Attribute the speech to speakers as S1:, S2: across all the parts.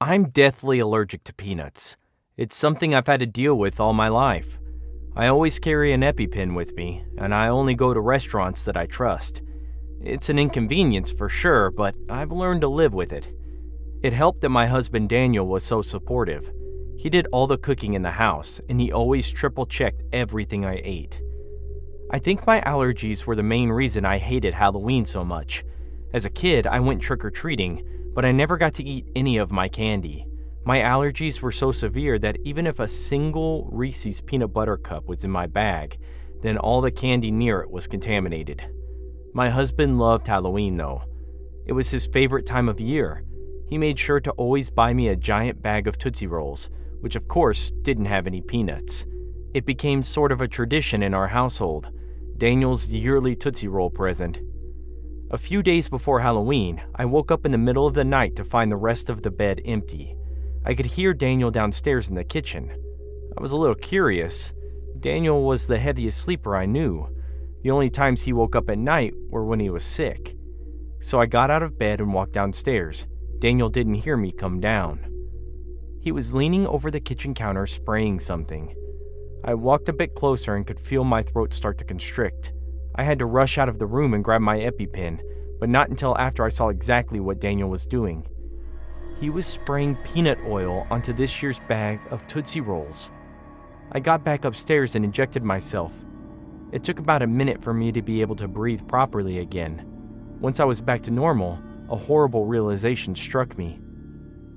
S1: I'm deathly allergic to peanuts. It's something I've had to deal with all my life. I always carry an EpiPen with me, and I only go to restaurants that I trust. It's an inconvenience for sure, but I've learned to live with it. It helped that my husband Daniel was so supportive. He did all the cooking in the house, and he always triple-checked everything I ate. I think my allergies were the main reason I hated Halloween so much. As a kid, I went trick-or-treating, but I never got to eat any of my candy. My allergies were so severe that even if a single Reese's peanut butter cup was in my bag, then all the candy near it was contaminated. My husband loved Halloween though. It was his favorite time of year. He made sure to always buy me a giant bag of Tootsie Rolls, which of course didn't have any peanuts. It became sort of a tradition in our household, Daniel's yearly Tootsie Roll present. A few days before Halloween, I woke up in the middle of the night to find the rest of the bed empty. I could hear Daniel downstairs in the kitchen. I was a little curious. Daniel was the heaviest sleeper I knew. The only times he woke up at night were when he was sick. So I got out of bed and walked downstairs. Daniel didn't hear me come down. He was leaning over the kitchen counter spraying something. I walked a bit closer and could feel my throat start to constrict. I had to rush out of the room and grab my EpiPen, but not until after I saw exactly what Daniel was doing. He was spraying peanut oil onto this year's bag of Tootsie Rolls. I got back upstairs and injected myself. It took about a minute for me to be able to breathe properly again. Once I was back to normal, a horrible realization struck me.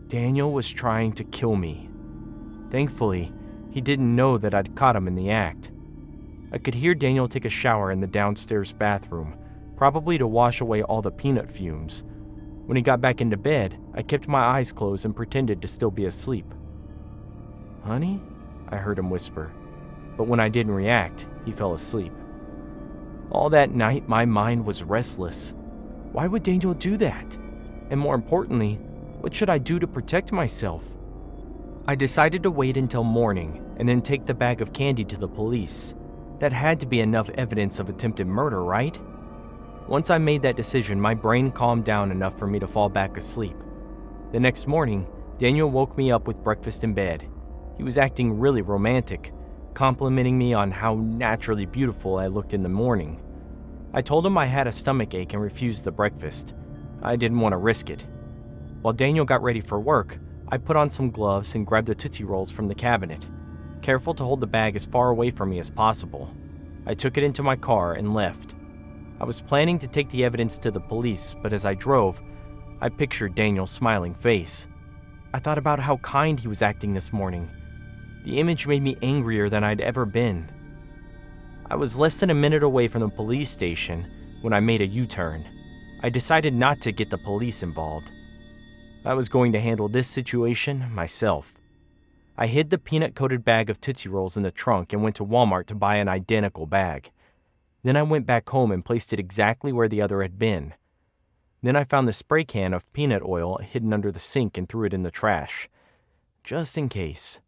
S1: Daniel was trying to kill me. Thankfully, he didn't know that I'd caught him in the act. I could hear Daniel take a shower in the downstairs bathroom, probably to wash away all the peanut fumes. When he got back into bed, I kept my eyes closed and pretended to still be asleep. "Honey?" I heard him whisper, but when I didn't react, he fell asleep. All that night, my mind was restless. Why would Daniel do that? And more importantly, what should I do to protect myself? I decided to wait until morning and then take the bag of candy to the police. That had to be enough evidence of attempted murder, right? Once I made that decision, my brain calmed down enough for me to fall back asleep. The next morning, Daniel woke me up with breakfast in bed. He was acting really romantic, complimenting me on how naturally beautiful I looked in the morning. I told him I had a stomachache and refused the breakfast. I didn't want to risk it. While Daniel got ready for work, I put on some gloves and grabbed the Tootsie Rolls from the cabinet, careful to hold the bag as far away from me as possible. I took it into my car and left. I was planning to take the evidence to the police, but as I drove, I pictured Daniel's smiling face. I thought about how kind he was acting this morning. The image made me angrier than I'd ever been. I was less than a minute away from the police station when I made a U-turn. I decided not to get the police involved. I was going to handle this situation myself. I hid the peanut-coated bag of Tootsie Rolls in the trunk and went to Walmart to buy an identical bag. Then I went back home and placed it exactly where the other had been. Then I found the spray can of peanut oil hidden under the sink and threw it in the trash, just in case.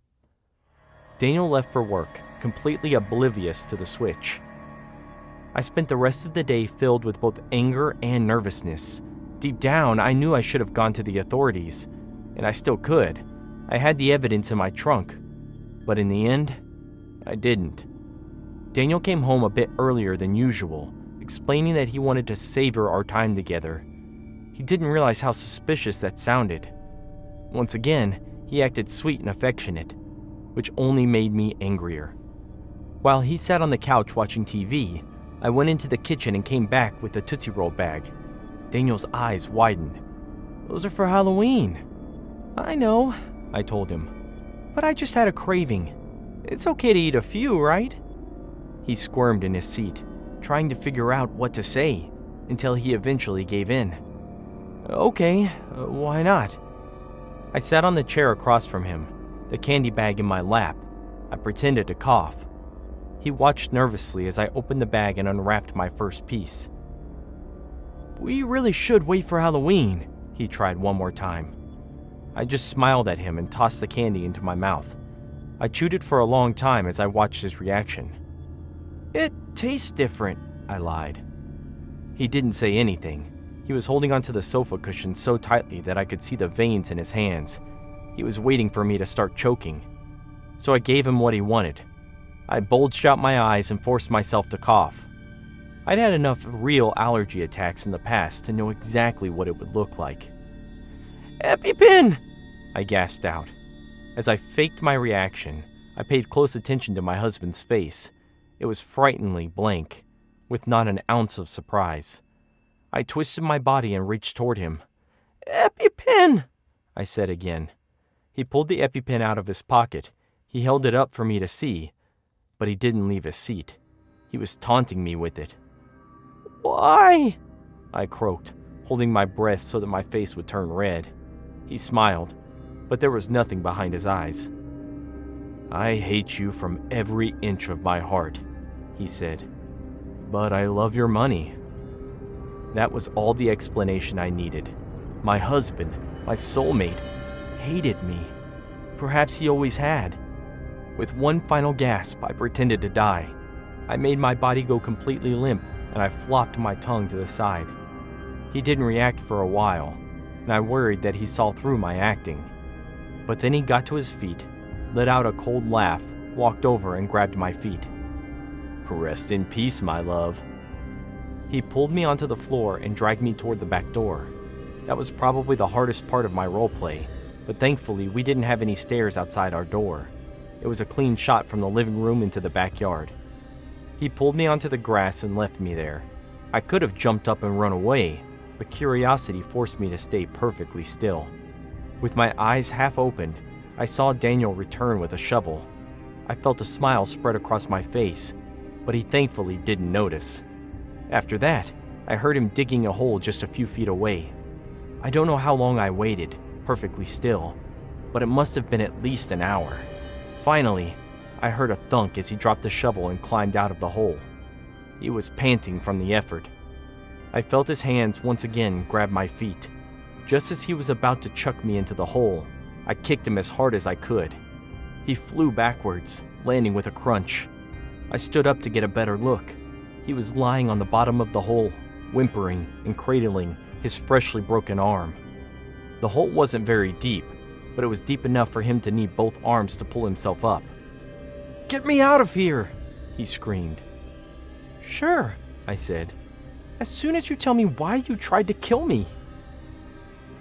S1: Daniel left for work, completely oblivious to the switch. I spent the rest of the day filled with both anger and nervousness. Deep down, I knew I should have gone to the authorities, and I still could. I had the evidence in my trunk, but in the end, I didn't. Daniel came home a bit earlier than usual, explaining that he wanted to savor our time together. He didn't realize how suspicious that sounded. Once again, he acted sweet and affectionate, which only made me angrier. While he sat on the couch watching TV, I went into the kitchen and came back with the Tootsie Roll bag. Daniel's eyes widened. "Those are for Halloween." "I know," I told him, "but I just had a craving. It's okay to eat a few, right?" He squirmed in his seat, trying to figure out what to say, until he eventually gave in. "Okay, why not?" I sat on the chair across from him, the candy bag in my lap. I pretended to cough. He watched nervously as I opened the bag and unwrapped my first piece. "We really should wait for Halloween," he tried one more time. I just smiled at him and tossed the candy into my mouth. I chewed it for a long time as I watched his reaction. "It tastes different," I lied. He didn't say anything. He was holding onto the sofa cushion so tightly that I could see the veins in his hands. He was waiting for me to start choking. So I gave him what he wanted. I bulged out my eyes and forced myself to cough. I'd had enough real allergy attacks in the past to know exactly what it would look like. "EpiPen!" I gasped out. As I faked my reaction, I paid close attention to my husband's face. It was frighteningly blank, with not an ounce of surprise. I twisted my body and reached toward him. "EpiPen!" I said again. He pulled the EpiPen out of his pocket. He held it up for me to see, but he didn't leave his seat. He was taunting me with it. "Why?" I croaked, holding my breath so that my face would turn red. He smiled, but there was nothing behind his eyes. "I hate you from every inch of my heart," he said. "But I love your money." That was all the explanation I needed. My husband, my soulmate, hated me. Perhaps he always had. With one final gasp, I pretended to die. I made my body go completely limp, and I flopped my tongue to the side. He didn't react for a while, and I worried that he saw through my acting. But then he got to his feet, let out a cold laugh, walked over and grabbed my feet. "Rest in peace, my love." He pulled me onto the floor and dragged me toward the back door. That was probably the hardest part of my roleplay, but thankfully we didn't have any stairs outside our door. It was a clean shot from the living room into the backyard. He pulled me onto the grass and left me there. I could have jumped up and run away, but curiosity forced me to stay perfectly still. With my eyes half opened, I saw Daniel return with a shovel. I felt a smile spread across my face, but he thankfully didn't notice. After that, I heard him digging a hole just a few feet away. I don't know how long I waited, perfectly still, but it must have been at least an hour. Finally, I heard a thunk as he dropped the shovel and climbed out of the hole. He was panting from the effort. I felt his hands once again grab my feet. Just as he was about to chuck me into the hole, I kicked him as hard as I could. He flew backwards, landing with a crunch. I stood up to get a better look. He was lying on the bottom of the hole, whimpering and cradling his freshly broken arm. The hole wasn't very deep, but it was deep enough for him to need both arms to pull himself up. "Get me out of here!" he screamed. "Sure," I said, "as soon as you tell me why you tried to kill me."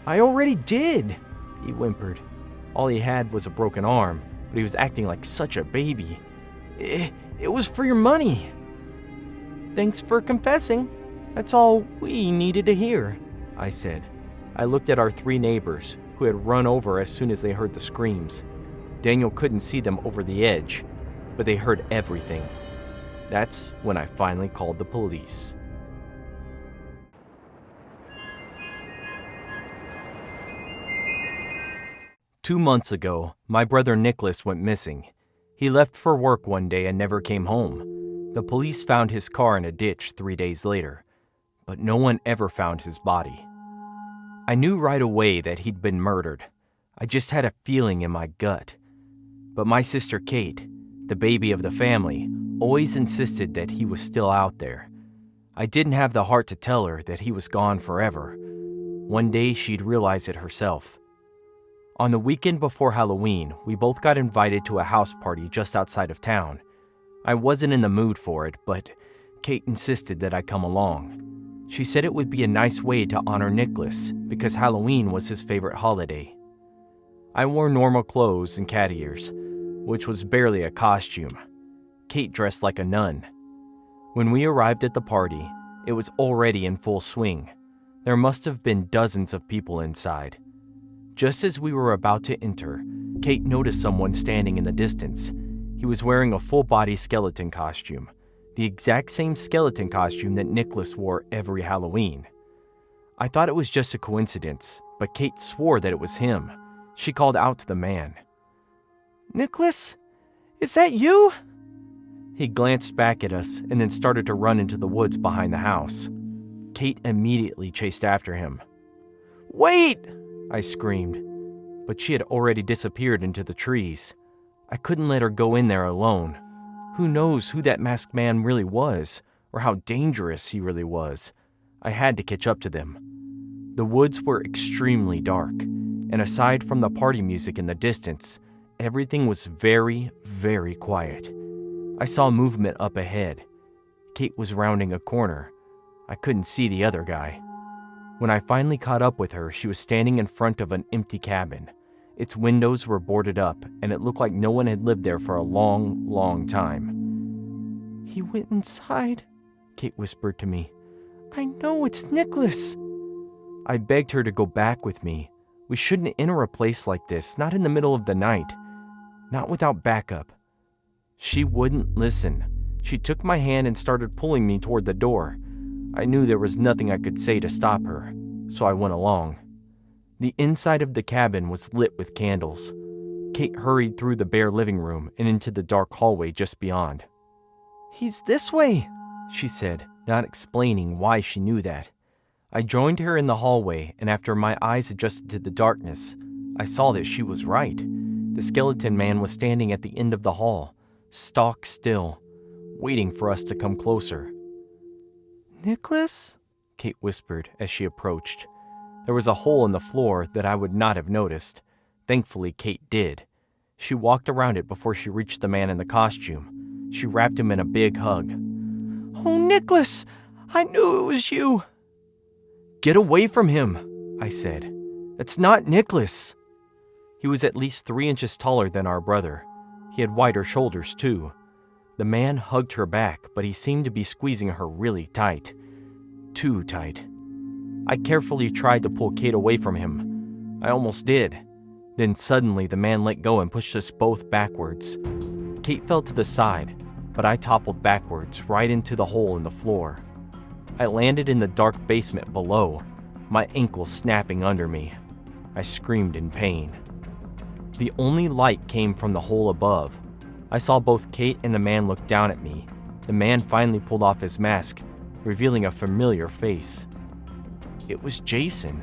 S1: "I already did," he whimpered. All he had was a broken arm, but he was acting like such a baby. It was for your money." "Thanks for confessing. That's all we needed to hear," I said. I looked at our three neighbors, who had run over as soon as they heard the screams. Daniel couldn't see them over the edge, but they heard everything. That's when I finally called the police. Two months ago, my brother Nicholas went missing. He left for work one day and never came home. The police found his car in a ditch 3 days later, but no one ever found his body. I knew right away that he'd been murdered. I just had a feeling in my gut. But my sister Kate, the baby of the family, always insisted that he was still out there. I didn't have the heart to tell her that he was gone forever. One day she'd realize it herself. On the weekend before Halloween, we both got invited to a house party just outside of town. I wasn't in the mood for it, but Kate insisted that I come along. She said it would be a nice way to honor Nicholas because Halloween was his favorite holiday. I wore normal clothes and cat ears, which was barely a costume. Kate dressed like a nun. When we arrived at the party, it was already in full swing. There must have been dozens of people inside. Just as we were about to enter, Kate noticed someone standing in the distance. He was wearing a full-body skeleton costume, the exact same skeleton costume that Nicholas wore every Halloween. I thought it was just a coincidence, but Kate swore that it was him. She called out to the man. "Nicholas, is that you?" He glanced back at us and then started to run into the woods behind the house. Kate immediately chased after him. "Wait!" I screamed, but she had already disappeared into the trees. I couldn't let her go in there alone. Who knows who that masked man really was, or how dangerous he really was. I had to catch up to them. The woods were extremely dark. and aside from the party music in the distance, everything was very, very quiet. I saw movement up ahead. Kate was rounding a corner. I couldn't see the other guy. When I finally caught up with her, she was standing in front of an empty cabin. Its windows were boarded up, and it looked like no one had lived there for a long, long time.
S2: "He went inside," Kate whispered to me. "I know it's Nicholas."
S1: I begged her to go back with me. We shouldn't enter a place like this, not in the middle of the night. Not without backup. She wouldn't listen. She took my hand and started pulling me toward the door. I knew there was nothing I could say to stop her, so I went along. The inside of the cabin was lit with candles. Kate hurried through the bare living room and into the dark hallway just beyond.
S2: "He's this way,"
S1: she said, not explaining why she knew that. I joined her in the hallway, and after my eyes adjusted to the darkness, I saw that she was right. The skeleton man was standing at the end of the hall, stock still, waiting for us to come closer.
S2: "Nicholas?"
S1: Kate whispered as she approached. There was a hole in the floor that I would not have noticed. Thankfully, Kate did. She walked around it before she reached the man in the costume. She wrapped him in a big hug.
S2: "Oh, Nicholas! I knew it was you!"
S1: "Get away from him," I said. "That's not Nicholas." He was at least 3 inches taller than our brother. He had wider shoulders, too. The man hugged her back, but he seemed to be squeezing her really tight. Too tight. I carefully tried to pull Kate away from him. I almost did. Then suddenly the man let go and pushed us both backwards. Kate fell to the side, but I toppled backwards right into the hole in the floor. I landed in the dark basement below, my ankle snapping under me. I screamed in pain. The only light came from the hole above. I saw both Kate and the man look down at me. The man finally pulled off his mask, revealing a familiar face. It was Jason,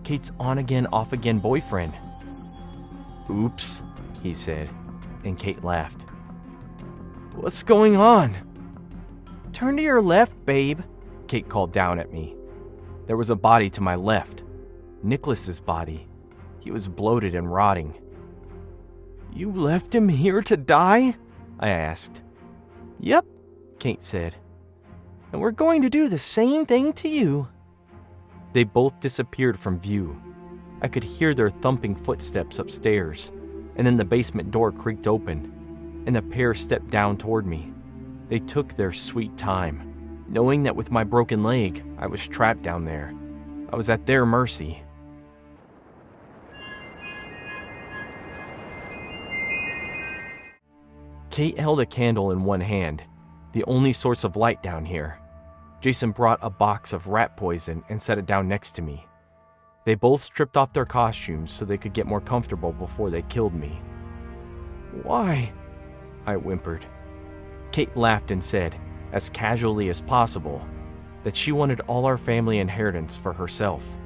S1: Kate's on-again, off-again boyfriend. "Oops," he said, and Kate laughed.
S2: "What's going on?"
S1: "Turn to your left, babe," Kate called down at me. There was a body to my left. Nicholas's body. He was bloated and rotting.
S2: "You left him here to die?"
S1: I asked.
S2: "Yep,"
S1: Kate said.
S2: "And we're going to do the same thing to you."
S1: They both disappeared from view. I could hear their thumping footsteps upstairs, and then the basement door creaked open, and the pair stepped down toward me. They took their sweet time, knowing that with my broken leg, I was trapped down there. I was at their mercy. Kate held a candle in one hand, the only source of light down here. Jason brought a box of rat poison and set it down next to me. They both stripped off their costumes so they could get more comfortable before they killed me.
S2: "Why?"
S1: I whimpered. Kate laughed and said, as casually as possible, that she wanted all our family inheritance for herself.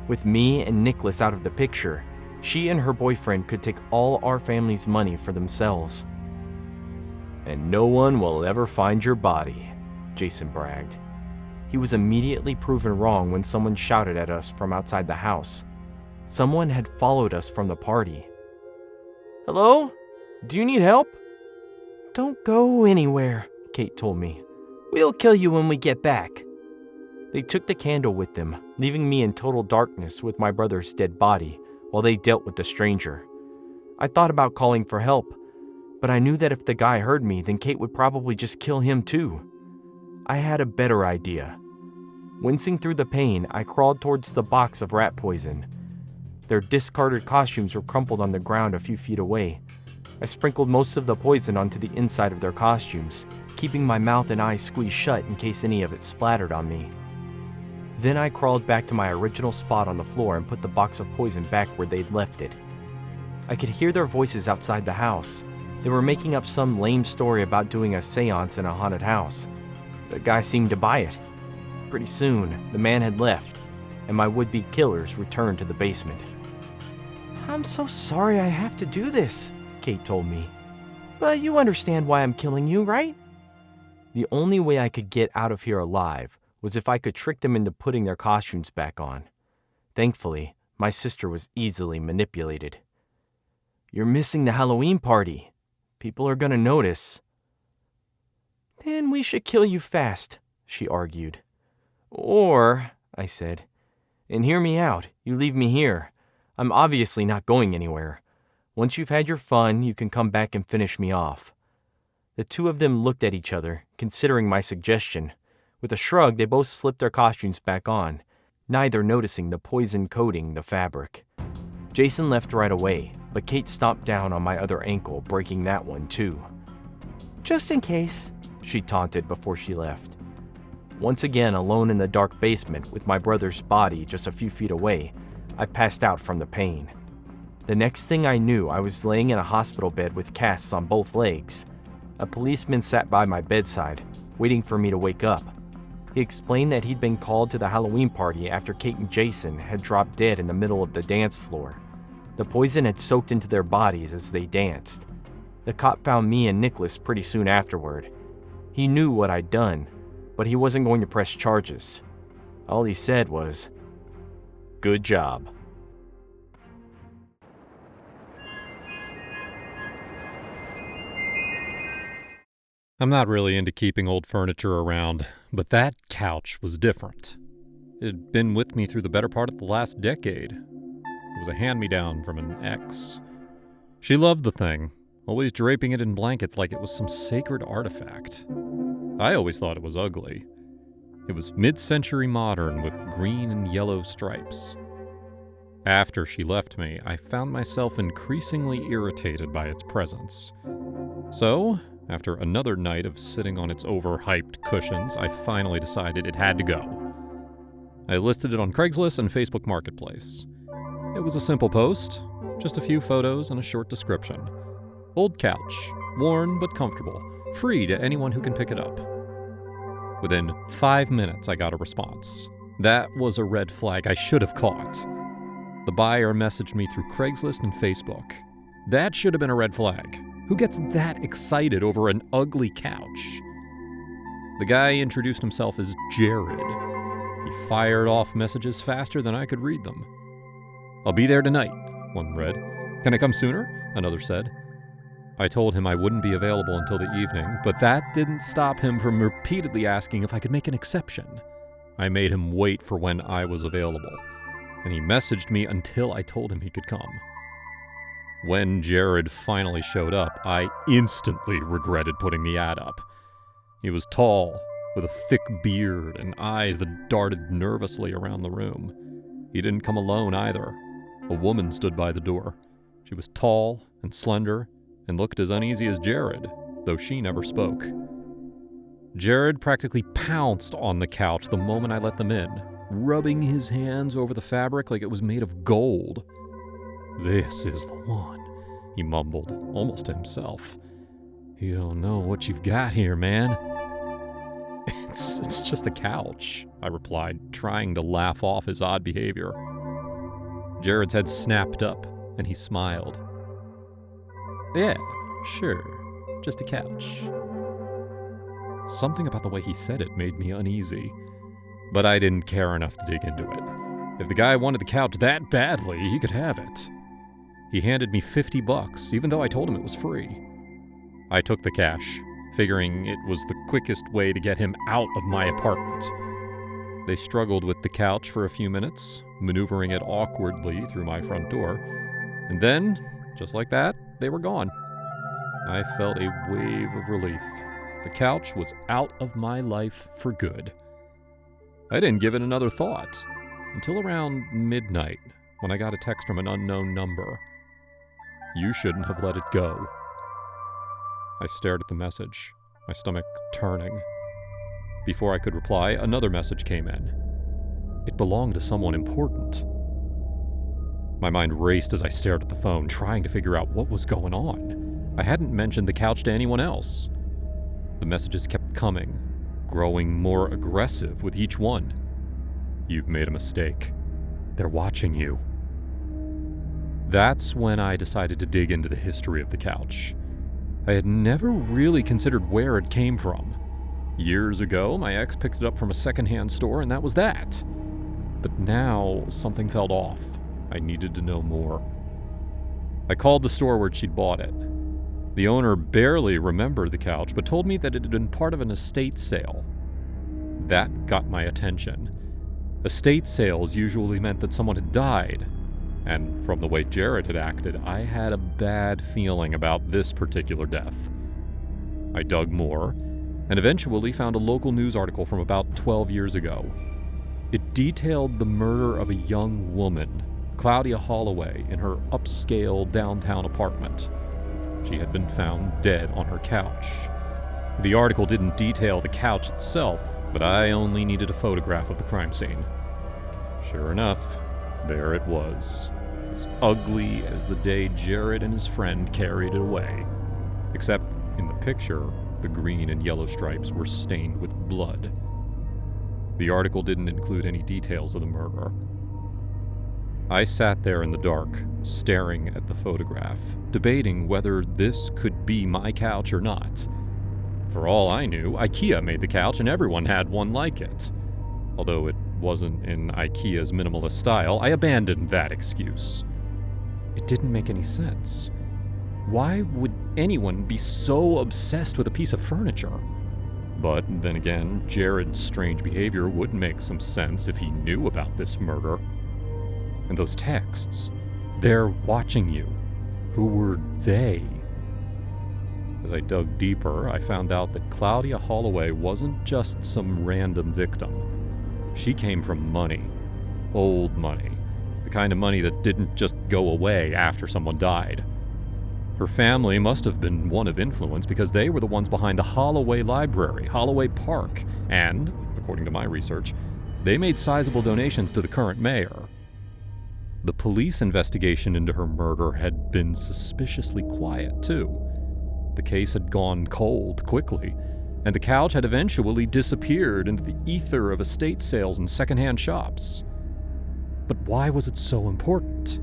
S1: With me and Nicholas out of the picture, she and her boyfriend could take all our family's money for themselves. "And no one will ever find your body," Jason bragged. He was immediately proven wrong when someone shouted at us from outside the house. Someone had followed us from the party.
S2: "Hello? Do you need help?"
S1: "Don't go anywhere," Kate told me.
S2: "We'll kill you when we get back."
S1: They took the candle with them, leaving me in total darkness with my brother's dead body while they dealt with the stranger. I thought about calling for help, but I knew that if the guy heard me, then Kate would probably just kill him too. I had a better idea. Wincing through the pain, I crawled towards the box of rat poison. Their discarded costumes were crumpled on the ground a few feet away. I sprinkled most of the poison onto the inside of their costumes, keeping my mouth and eyes squeezed shut in case any of it splattered on me. Then I crawled back to my original spot on the floor and put the box of poison back where they'd left it. I could hear their voices outside the house. They were making up some lame story about doing a seance in a haunted house. The guy seemed to buy it. Pretty soon, the man had left, and my would-be killers returned to the basement.
S2: "I'm so sorry I have to do this," Kate told me. "But you understand why I'm killing you, right?"
S1: The only way I could get out of here alive was if I could trick them into putting their costumes back on. Thankfully, My sister was easily manipulated. "You're missing the Halloween party. People are gonna notice."
S2: "Then we should kill you fast," she argued.
S1: "Or," I said, "and hear me out, you leave me here. I'm obviously not going anywhere. Once you've had your fun, you can come back and finish me off." The two of them looked at each other, considering my suggestion. With a shrug, they both slipped their costumes back on, neither noticing the poison coating the fabric. Jason left right away, but Kate stomped down on my other ankle, breaking that one too.
S2: "Just in case,"
S1: she taunted before she left. Once again, alone in the dark basement with my brother's body just a few feet away, I passed out from the pain. The next thing I knew, I was laying in a hospital bed with casts on both legs. A policeman sat by my bedside, waiting for me to wake up. He explained that he'd been called to the Halloween party after Kate and Jason had dropped dead in the middle of the dance floor. The poison had soaked into their bodies as they danced. The cop found me and Nicholas pretty soon afterward. He knew what I'd done, but he wasn't going to press charges. All he said was, "Good job."
S3: I'm not really into keeping old furniture around, but that couch was different. It had been with me through the better part of the last decade. It was a hand-me-down from an ex. She loved the thing, always draping it in blankets like it was some sacred artifact. I always thought it was ugly. It was mid-century modern with green and yellow stripes. After she left me, I found myself increasingly irritated by its presence. So, after another night of sitting on its overhyped cushions, I finally decided it had to go. I listed it on Craigslist and Facebook Marketplace. It was a simple post, just a few photos and a short description. Old couch, worn but comfortable, free to anyone who can pick it up. Within 5 minutes, I got a response. That was a red flag I should have caught. The buyer messaged me through Craigslist and Facebook. That should have been a red flag. Who gets that excited over an ugly couch? The guy introduced himself as Jared. He fired off messages faster than I could read them. "I'll be there tonight," one read. "Can I come sooner?" another said. I told him I wouldn't be available until the evening, but that didn't stop him from repeatedly asking if I could make an exception. I made him wait for when I was available, and he messaged me until I told him he could come. When Jared finally showed up, I instantly regretted putting the ad up. He was tall, with a thick beard and eyes that darted nervously around the room. He didn't come alone either. A woman stood by the door. She was tall and slender and looked as uneasy as Jared, though she never spoke. Jared practically pounced on the couch the moment I let them in, rubbing his hands over the fabric like it was made of gold. "This is the one," he mumbled, almost to himself. "You don't know what you've got here, man." It's just a couch," I replied, trying to laugh off his odd behavior. Jared's head snapped up, and he smiled. "Yeah, sure, just a couch." Something about the way he said it made me uneasy, but I didn't care enough to dig into it. If the guy wanted the couch that badly, he could have it. He handed me $50, even though I told him it was free. I took the cash, figuring it was the quickest way to get him out of my apartment. They struggled with the couch for a few minutes, maneuvering it awkwardly through my front door, and then, just like that, they were gone. I felt a wave of relief. The couch was out of my life for good. I didn't give it another thought until around midnight, when I got a text from an unknown number. "You shouldn't have let it go." I stared at the message, my stomach turning. Before I could reply, another message came in. It belonged to someone important. My mind raced as I stared at the phone, trying to figure out what was going on. I hadn't mentioned the couch to anyone else. The messages kept coming, growing more aggressive with each one. "You've made a mistake. They're watching you." That's when I decided to dig into the history of the couch. I had never really considered where it came from. Years ago, my ex picked it up from a secondhand store, and that was that. But now, something felt off. I needed to know more. I called the store where she'd bought it. The owner barely remembered the couch, but told me that it had been part of an estate sale. That got my attention. Estate sales usually meant that someone had died, and from the way Jared had acted, I had a bad feeling about this particular death. I dug more, and eventually found a local news article from about 12 years ago. It detailed the murder of a young woman, Claudia Holloway, in her upscale downtown apartment. She had been found dead on her couch. The article didn't detail the couch itself, but I only needed a photograph of the crime scene. Sure enough, there it was, as ugly as the day Jared and his friend carried it away. Except in the picture, the green and yellow stripes were stained with blood. The article didn't include any details of the murder. I sat there in the dark, staring at the photograph, debating whether this could be my couch or not. For all I knew, IKEA made the couch and everyone had one like it. Although it wasn't in IKEA's minimalist style, I abandoned that excuse. It didn't make any sense. Why would anyone be so obsessed with a piece of furniture? But then again, Jared's strange behavior would make some sense if he knew about this murder. And those texts, they're watching you. Who were they? As I dug deeper, I found out that Claudia Holloway wasn't just some random victim. She came from money. Old money. The kind of money that didn't just go away after someone died. Her family must have been one of influence because they were the ones behind the Holloway Library, Holloway Park, and, according to my research, they made sizable donations to the current mayor. The police investigation into her murder had been suspiciously quiet, too. The case had gone cold quickly, and the couch had eventually disappeared into the ether of estate sales and secondhand shops. But why was it so important?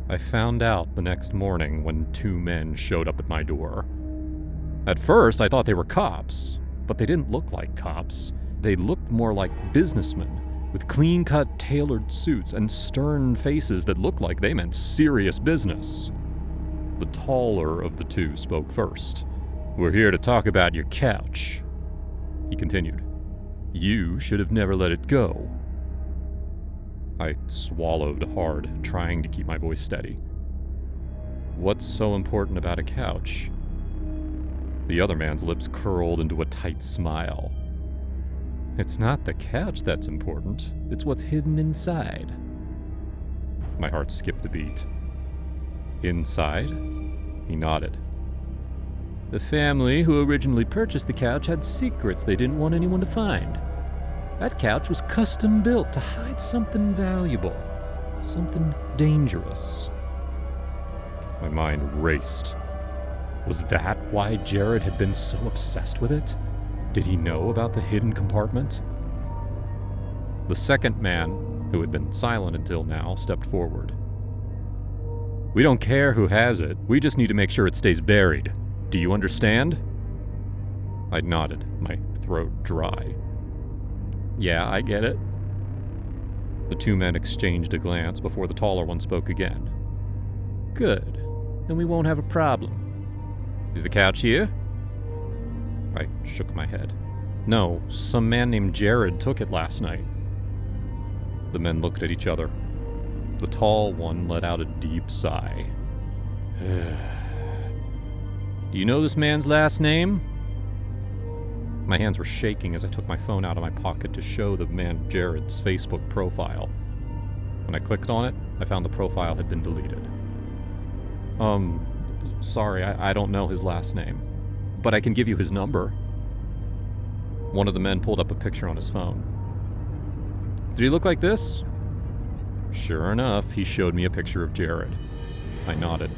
S3: I found out the next morning when two men showed up at my door. At first, I thought they were cops, but they didn't look like cops. They looked more like businessmen, with clean-cut, tailored suits and stern faces that looked like they meant serious business. The taller of the two spoke first. "We're here to talk about your couch," he continued. "You should have never let it go." I swallowed hard, trying to keep my voice steady. "What's so important about a couch?" The other man's lips curled into a tight smile. "It's not the couch that's important, it's what's hidden inside." My heart skipped a beat. "Inside?" He nodded. "The family who originally purchased the couch had secrets they didn't want anyone to find. That couch was custom built to hide something valuable, something dangerous." My mind raced. Was that why Jared had been so obsessed with it? Did he know about the hidden compartment? The second man, who had been silent until now, stepped forward. "We don't care who has it, we just need to make sure it stays buried. Do you understand?" I nodded, my throat dry. "Yeah, I get it." The two men exchanged a glance before the taller one spoke again. "Good. Then we won't have a problem. Is the couch here?" I shook my head. "No, some man named Jared took it last night." The men looked at each other. The tall one let out a deep sigh. "Do you know this man's last name?" My hands were shaking as I took my phone out of my pocket to show the man Jared's Facebook profile. When I clicked on it, I found the profile had been deleted. Sorry, I don't know his last name, but I can give you his number." One of the men pulled up a picture on his phone. "Did he look like this?" Sure enough, he showed me a picture of Jared. I nodded.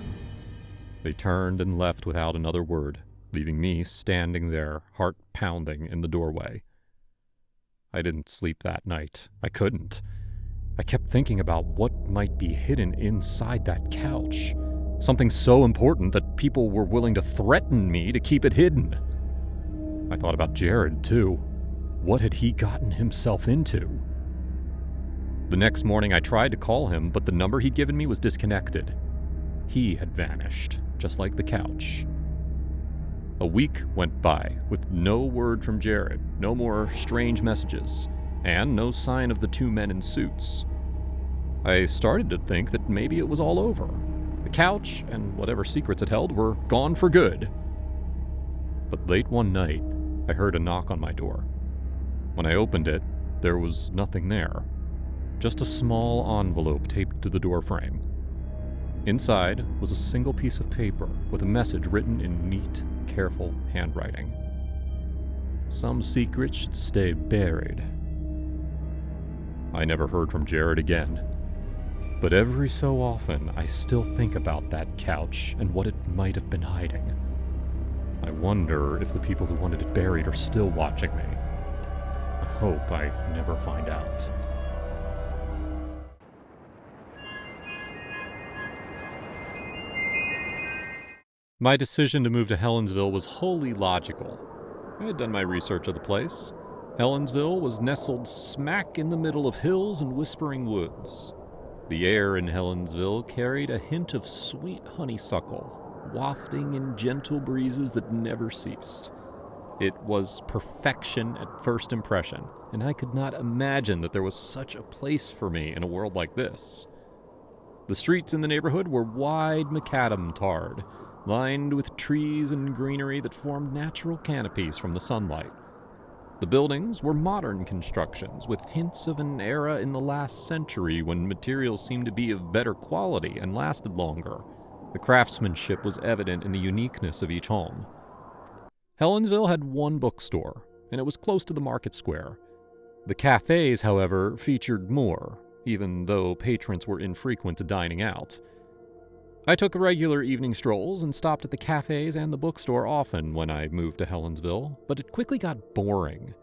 S3: They turned and left without another word, leaving me standing there, heart pounding in the doorway. I didn't sleep that night. I couldn't. I kept thinking about what might be hidden inside that couch. Something so important that people were willing to threaten me to keep it hidden. I thought about Jared, too. What had he gotten himself into? The next morning I tried to call him, but the number he'd given me was disconnected. He had vanished, just like the couch. A week went by with no word from Jared, no more strange messages, and no sign of the two men in suits. I started to think that maybe it was all over. The couch and whatever secrets it held were gone for good. But late one night, I heard a knock on my door. When I opened it, there was nothing there. Just a small envelope taped to the doorframe. Inside was a single piece of paper with a message written in neat, careful handwriting. Some secrets should stay buried. I never heard from Jared again. But every so often, I still think about that couch and what it might have been hiding. I wonder if the people who wanted it buried are still watching me. I hope I never find out. My decision to move to Helensville was wholly logical. I had done my research of the place. Helensville was nestled smack in the middle of hills and whispering woods. The air in Helensville carried a hint of sweet honeysuckle, wafting in gentle breezes that never ceased. It was perfection at first impression, and I could not imagine that there was such a place for me in a world like this. The streets in the neighborhood were wide macadam tarred, lined with trees and greenery that formed natural canopies from the sunlight. The buildings were modern constructions, with hints of an era in the last century when materials seemed to be of better quality and lasted longer. The craftsmanship was evident in the uniqueness of each home. Helensville had one bookstore, and it was close to the market square. The cafes, however, featured more, even though patrons were infrequent to dining out. I took regular evening strolls and stopped at the cafes and the bookstore often when I moved to Helensville, but it quickly got boring.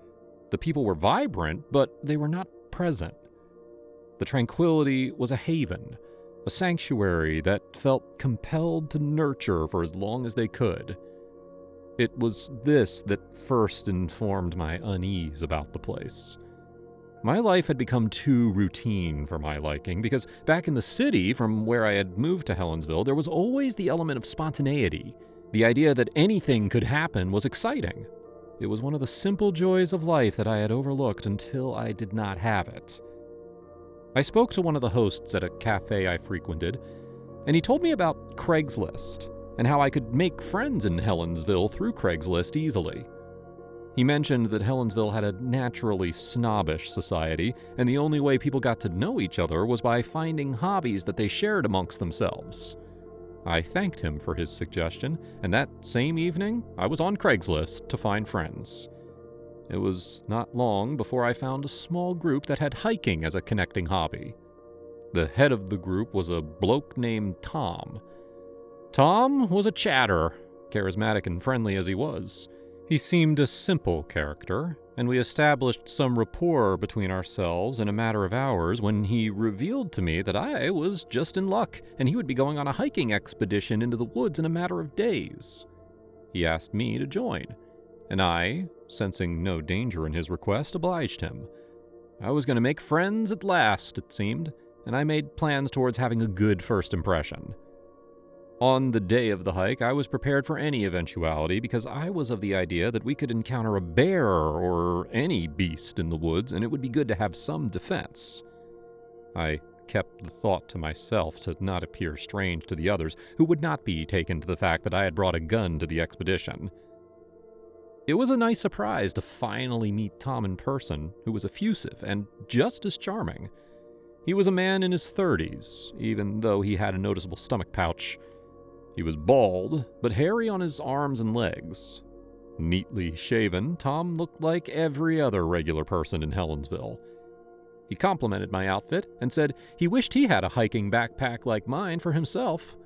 S3: The people were vibrant, but they were not present. The tranquility was a haven, a sanctuary that felt compelled to nurture for as long as they could. It was this that first informed my unease about the place. My life had become too routine for my liking, because back in the city from where I had moved to Helensville, there was always the element of spontaneity. The idea that anything could happen was exciting. It was one of the simple joys of life that I had overlooked until I did not have it. I spoke to one of the hosts at a cafe I frequented, and he told me about Craigslist and how I could make friends in Helensville through Craigslist easily. He mentioned that Helensville had a naturally snobbish society, and the only way people got to know each other was by finding hobbies that they shared amongst themselves. I thanked him for his suggestion, and that same evening, I was on Craigslist to find friends. It was not long before I found a small group that had hiking as a connecting hobby. The head of the group was a bloke named Tom. Tom was a chatter, charismatic and friendly as he was. He seemed a simple character, and we established some rapport between ourselves in a matter of hours when he revealed to me that I was just in luck, and he would be going on a hiking expedition into the woods in a matter of days. He asked me to join, and I, sensing no danger in his request, obliged him. I was going to make friends at last, it seemed, and I made plans towards having a good first impression. On the day of the hike, I was prepared for any eventuality because I was of the idea that we could encounter a bear or any beast in the woods, and it would be good to have some defense. I kept the thought to myself to not appear strange to the others, who would not be taken to the fact that I had brought a gun to the expedition. It was a nice surprise to finally meet Tom in person, who was effusive and just as charming. He was a man in his 30s, even though he had a noticeable stomach pouch. He was bald, but hairy on his arms and legs. Neatly shaven, Tom looked like every other regular person in Helensville. He complimented my outfit and said he wished he had a hiking backpack like mine for himself.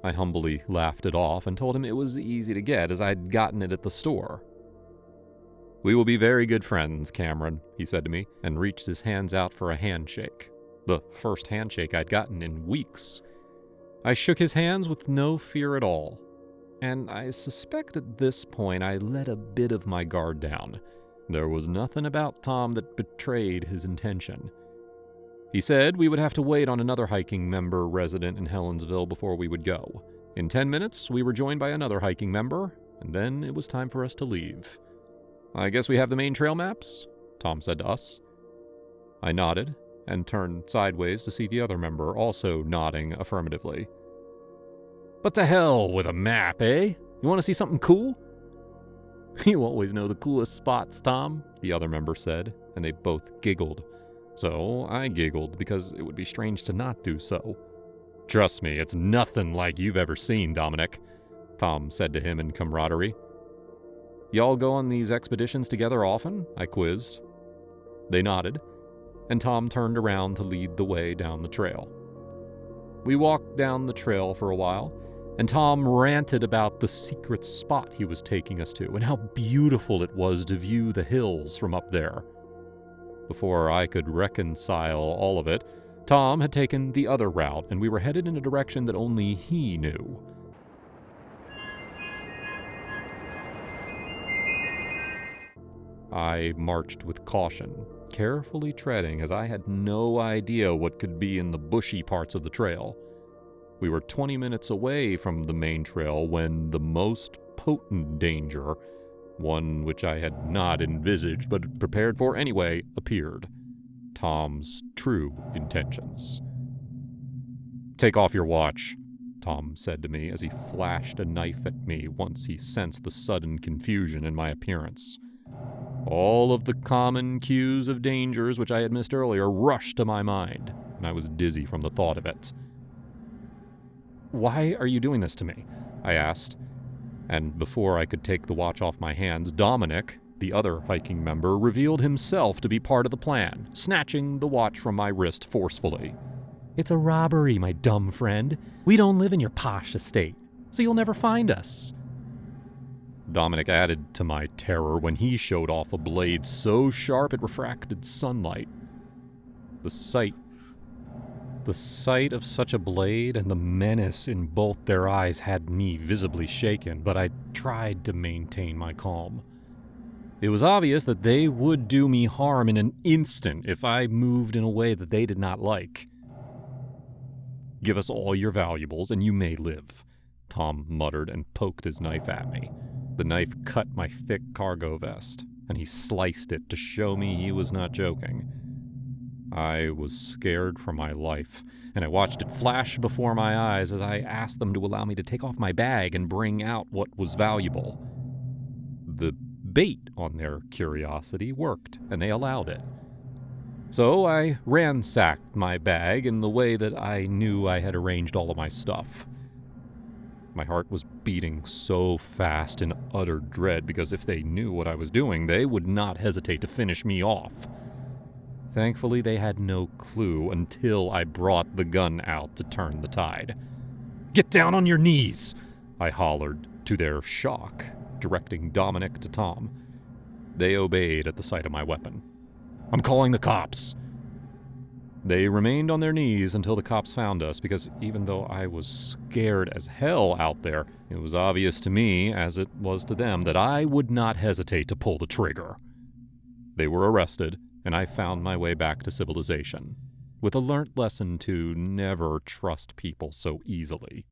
S3: I humbly laughed it off and told him it was easy to get as I'd gotten it at the store. "We will be very good friends, Cameron," he said to me, and reached his hands out for a handshake. The first handshake I'd gotten in weeks. I shook his hands with no fear at all, and I suspect at this point I let a bit of my guard down. There was nothing about Tom that betrayed his intention. He said we would have to wait on another hiking member resident in Helensville before we would go. In 10 minutes, we were joined by another hiking member, and then it was time for us to leave. "I guess we have the main trail maps?" Tom said to us. I nodded and turned sideways to see the other member also nodding affirmatively. "But to hell with a map, eh? You want to see something cool?" "You always know the coolest spots, Tom," the other member said, and they both giggled. So I giggled because it would be strange to not do so. "Trust me, it's nothing like you've ever seen, Dominic," Tom said to him in camaraderie. "Y'all go on these expeditions together often?" I quizzed. They nodded, and Tom turned around to lead the way down the trail. We walked down the trail for a while, and Tom ranted about the secret spot he was taking us to and how beautiful it was to view the hills from up there. Before I could reconcile all of it, Tom had taken the other route, and we were headed in a direction that only he knew. I marched with caution, carefully treading as I had no idea what could be in the bushy parts of the trail. We were 20 minutes away from the main trail when the most potent danger, one which I had not envisaged but prepared for anyway, appeared. Tom's true intentions. "Take off your watch," Tom said to me as he flashed a knife at me once he sensed the sudden confusion in my appearance. All of the common cues of dangers which I had missed earlier rushed to my mind, and I was dizzy from the thought of it. "Why are you doing this to me?" I asked, and before I could take the watch off my hands, Dominic, the other hiking member, revealed himself to be part of the plan, snatching the watch from my wrist forcefully. "It's a robbery, my dumb friend. We don't live in your posh estate, so you'll never find us." Dominic added to my terror when he showed off a blade so sharp it refracted sunlight. The sight of such a blade and the menace in both their eyes had me visibly shaken, but I tried to maintain my calm. It was obvious that they would do me harm in an instant if I moved in a way that they did not like. "Give us all your valuables and you may live," Tom muttered and poked his knife at me. The knife cut my thick cargo vest, and he sliced it to show me he was not joking. I was scared for my life, and I watched it flash before my eyes as I asked them to allow me to take off my bag and bring out what was valuable. The bait on their curiosity worked, and they allowed it. So I ransacked my bag in the way that I knew I had arranged all of my stuff. My heart was beating so fast in utter dread because if they knew what I was doing, they would not hesitate to finish me off. Thankfully, they had no clue until I brought the gun out to turn the tide. "Get down on your knees!" I hollered, to their shock, directing Dominic to Tom. They obeyed at the sight of my weapon. "I'm calling the cops!" They remained on their knees until the cops found us, because even though I was scared as hell out there, it was obvious to me, as it was to them, that I would not hesitate to pull the trigger. They were arrested, and I found my way back to civilization, with a learnt lesson to never trust people so easily.